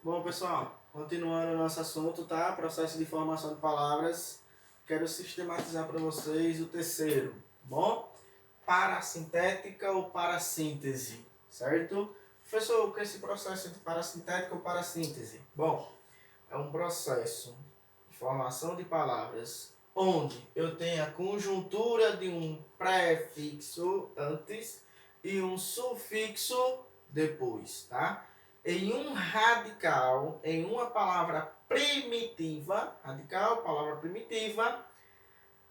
Bom, pessoal, continuando o nosso assunto, tá? Processo de formação de palavras. Quero sistematizar para vocês o terceiro, bom? Parasintética ou parassíntese, certo? Professor, o que é esse processo de parasintética ou parassíntese? Bom, é um processo de formação de palavras onde eu tenho a conjuntura de um prefixo antes e um sufixo depois, tá? Em um radical, em uma palavra primitiva, radical, palavra primitiva,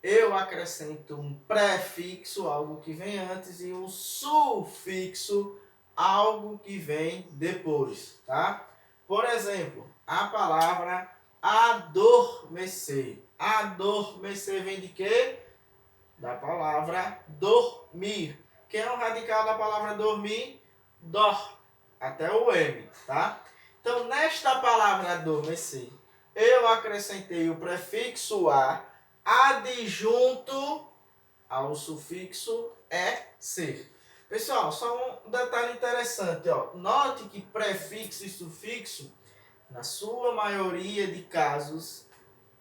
eu acrescento um prefixo, algo que vem antes, e um sufixo, algo que vem depois, tá? Por exemplo, a palavra adormecer. Adormecer vem de quê? Da palavra dormir. Quem é o radical da palavra dormir? Dor. Até o M, tá? Então, nesta palavra adormecer, eu acrescentei o prefixo a adjunto ao sufixo ser. Pessoal, só um detalhe interessante, ó. Note que prefixo e sufixo, na sua maioria de casos,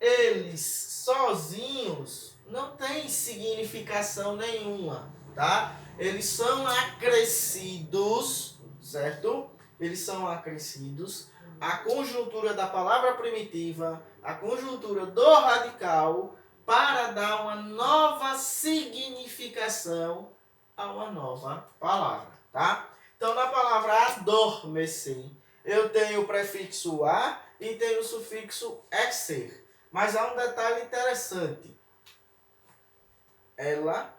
eles sozinhos não têm significação nenhuma, tá? Eles são acrescidos, certo? Eles são acrescidos à conjuntura da palavra primitiva, à conjuntura do radical, para dar uma nova significação a uma nova palavra, tá? Então, na palavra adormecer, eu tenho o prefixo a e tenho o sufixo ser. Mas há um detalhe interessante. Ela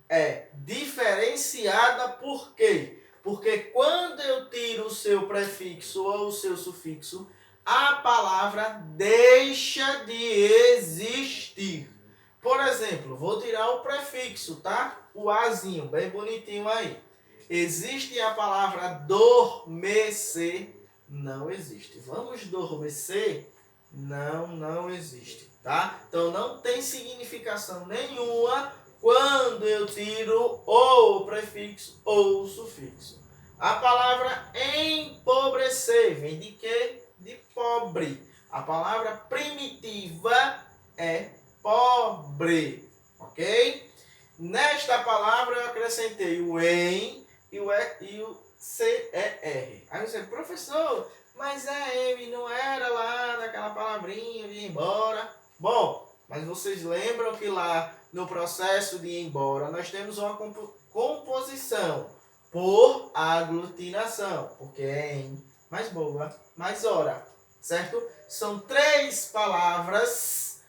é diferenciada por quê? Porque quando eu tiro o seu prefixo ou o seu sufixo, a palavra deixa de existir. Por exemplo, vou tirar o prefixo, tá? O azinho, bem bonitinho aí. Existe a palavra dormecer? Não existe. Vamos dormecer? Não existe, tá? Então não tem significação nenhuma quando eu tiro ou o prefixo ou o sufixo. A palavra empobrecer vem de quê? De pobre. A palavra primitiva é pobre, ok? Nesta palavra eu acrescentei o em e o CER. Aí você, professor, mas M não era lá naquela palavrinha de ir embora. Bom, mas vocês lembram que lá no processo de ir embora nós temos uma composição por aglutinação, porque é em mais boa, mais hora, certo? São três palavras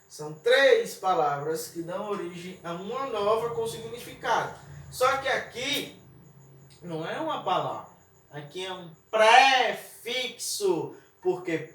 que dão origem a uma nova com significado. Só que aqui não é uma palavra, aqui é um prefixo, porque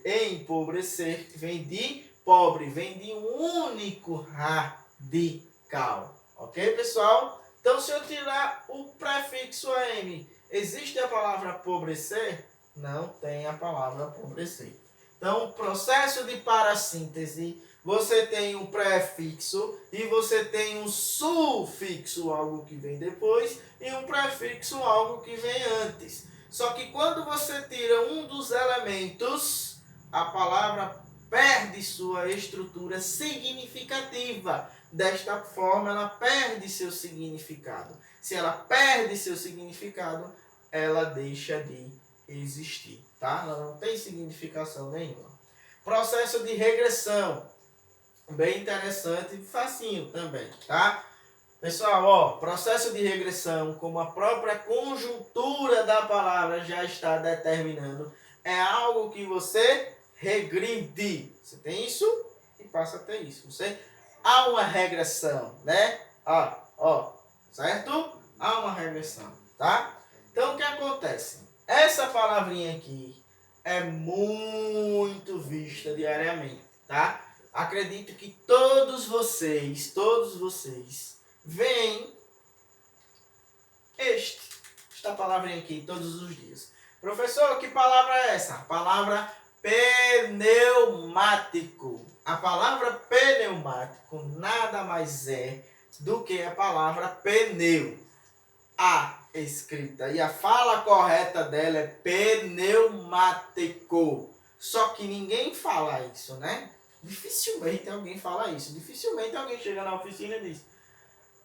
empobrecer vem de pobre, vem de um único radical. Ok, pessoal? Então, se eu tirar o prefixo am, existe a palavra pobrecer? Não tem a palavra pobrecer. Então, processo de parassíntese, você tem um prefixo e você tem um sufixo, algo que vem depois, e um prefixo, algo que vem antes. Só que quando você tira um dos elementos, a palavra perde sua estrutura significativa. Desta forma, ela perde seu significado. Se ela perde seu significado, ela deixa de existir, tá? Ela não tem significação nenhuma. Processo de regressão, bem interessante e facinho também, tá? Pessoal, ó, processo de regressão, como a própria conjuntura da palavra já está determinando, é algo que você regride. Você tem isso e passa a ter isso. Há uma regressão, né? Ó, certo? Há uma regressão, tá? Então, o que acontece? Essa palavrinha aqui é muito vista diariamente, tá? Acredito que todos vocês veem esta palavrinha aqui todos os dias. Professor, que palavra é essa? A palavra pneumático. A palavra pneumático nada mais é do que a palavra pneu. A escrita. E a fala correta dela é pneumático. Só que ninguém fala isso, né? Dificilmente alguém fala isso. Dificilmente alguém chega na oficina e diz: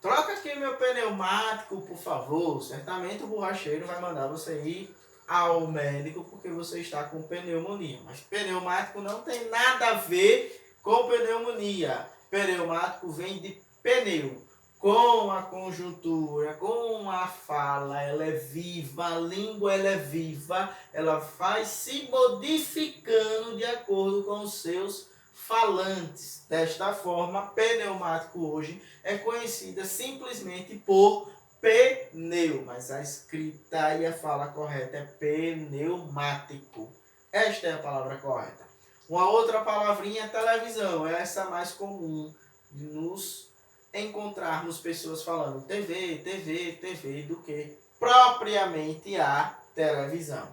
troca aqui meu pneumático, por favor. Certamente o borracheiro vai mandar você ir ao médico porque você está com pneumonia. Mas pneumático não tem nada a ver com pneumonia. Pneumático vem de pneu. Com a conjuntura, com a fala, ela é viva, a língua ela é viva, ela vai se modificando de acordo com os seus falantes. Desta forma, pneumático hoje é conhecida simplesmente por pneu, mas a escrita e a fala correta é pneumático. Esta é a palavra correta. Uma outra palavrinha é televisão, essa é mais comum de nos encontrarmos pessoas falando TV, TV, TV, do que propriamente a televisão.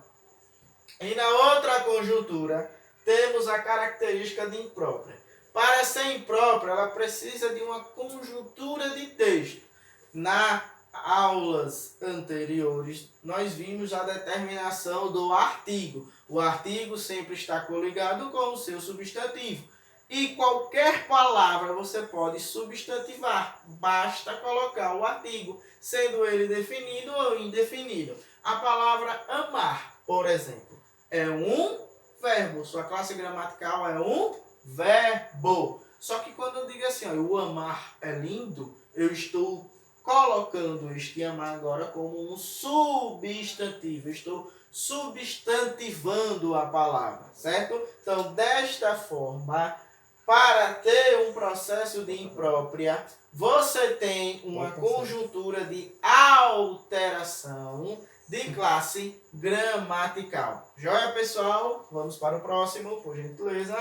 E na outra conjuntura, temos a característica de imprópria. Para ser imprópria, ela precisa de uma conjuntura de texto. Nas aulas anteriores, nós vimos a determinação do artigo. O artigo sempre está coligado com o seu substantivo. E qualquer palavra você pode substantivar. Basta colocar o artigo, sendo ele definido ou indefinido. A palavra amar, por exemplo, é um verbo. Sua classe gramatical é um verbo. Só que quando eu digo assim, ó, o amar é lindo, eu estou colocando este amar agora como um substantivo. Eu estou substantivando a palavra, certo? Então, desta forma, para ter um processo de imprópria, você tem uma conjuntura de alteração de classe gramatical. Joia, pessoal? Vamos para o próximo, por gentileza.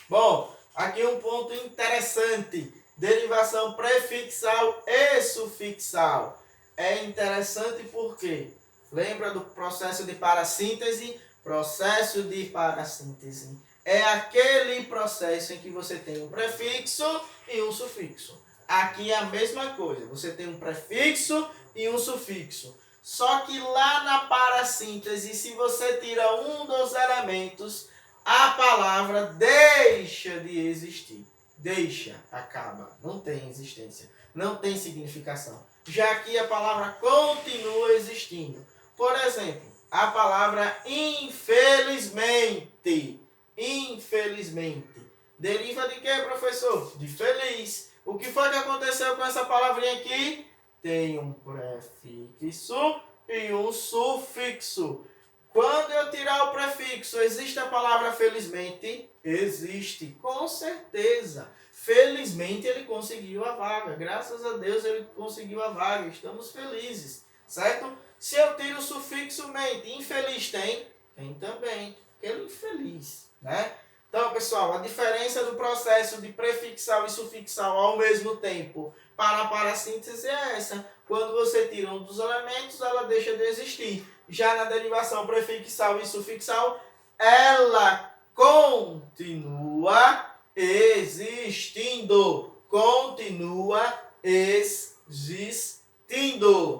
Bom, aqui um ponto interessante. Derivação prefixal e sufixal. É interessante porque lembra do processo de parassíntese? Processo de parassíntese é aquele processo em que você tem um prefixo e um sufixo. Aqui é a mesma coisa. Você tem um prefixo e um sufixo. Só que lá na parassíntese, se você tira um dos elementos, a palavra deixa de existir. Deixa, acaba, não tem existência, não tem significação. Já que a palavra continua existindo. Por exemplo, a palavra infelizmente. Infelizmente. Deriva de quê, professor? De feliz. O que foi que aconteceu com essa palavrinha aqui? Tem um prefixo e um sufixo. Quando eu tirar o prefixo, existe a palavra felizmente? Existe, com certeza. Felizmente ele conseguiu a vaga. Graças a Deus ele conseguiu a vaga. Estamos felizes, certo? Se eu tiro o sufixo mente, infeliz tem? Tem também. Ele é infeliz, né? Então, pessoal, a diferença do processo de prefixal e sufixal ao mesmo tempo para a parassíntese é essa. Quando você tira um dos elementos, ela deixa de existir. Já na derivação prefixal e sufixal, ela continua existindo. Continua existindo.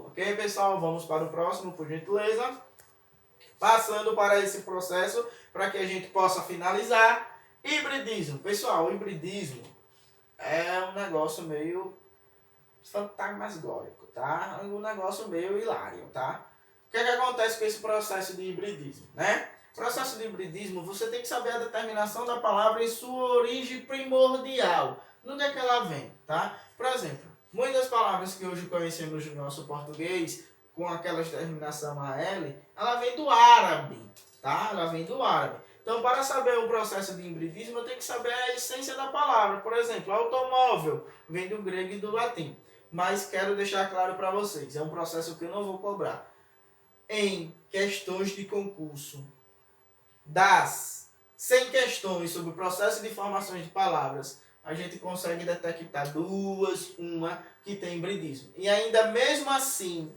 Ok, pessoal? Vamos para o próximo, por gentileza. Passando para esse processo, para que a gente possa finalizar. Hibridismo. Pessoal, o hibridismo é um negócio meio fantasmagórico, tá? Um negócio meio hilário, tá? O que é que acontece com esse processo de hibridismo, né? Processo de hibridismo, você tem que saber a determinação da palavra em sua origem primordial. Onde é que ela vem, tá? Por exemplo, muitas palavras que hoje conhecemos no nosso português, com aquela terminação AL, ela vem do árabe, tá? Ela vem do árabe. Então, para saber o processo de hibridismo, eu tenho que saber a essência da palavra. Por exemplo, automóvel vem do grego e do latim. Mas quero deixar claro para vocês, é um processo que eu não vou cobrar. Em questões de concurso, das 100 questões sobre o processo de formações de palavras, a gente consegue detectar uma que tem hibridismo. E ainda mesmo assim,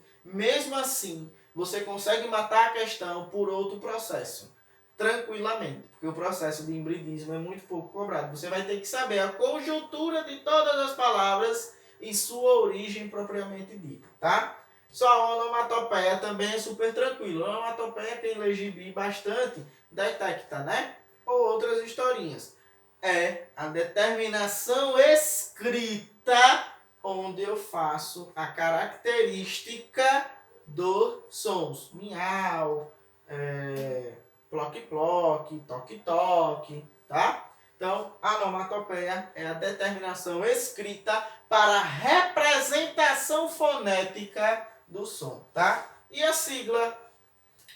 você consegue matar a questão por outro processo, tranquilamente, porque o processo de hibridismo é muito pouco cobrado. Você vai ter que saber a conjuntura de todas as palavras e sua origem propriamente dita, tá? Só a onomatopeia também é super tranquilo. A onomatopeia quem legibi bastante detecta, né? Ou outras historinhas. É a determinação escrita onde eu faço a característica dos sons. Miau, ploque-ploque, toque-toque, tá? Então, a onomatopeia é a determinação escrita para a representação fonética do som, tá? E a sigla,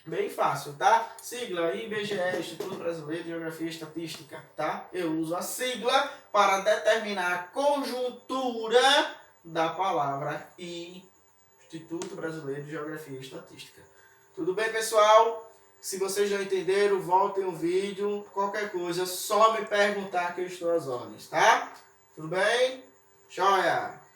bem fácil, tá? Sigla IBGE, Instituto Brasileiro de Geografia e Estatística, tá? Eu uso a sigla para determinar a conjuntura da palavra Instituto Brasileiro de Geografia e Estatística. Tudo bem, pessoal? Se vocês já entenderam, voltem o vídeo. Qualquer coisa, só me perguntar que eu estou às ordens, tá? Tudo bem? Joia!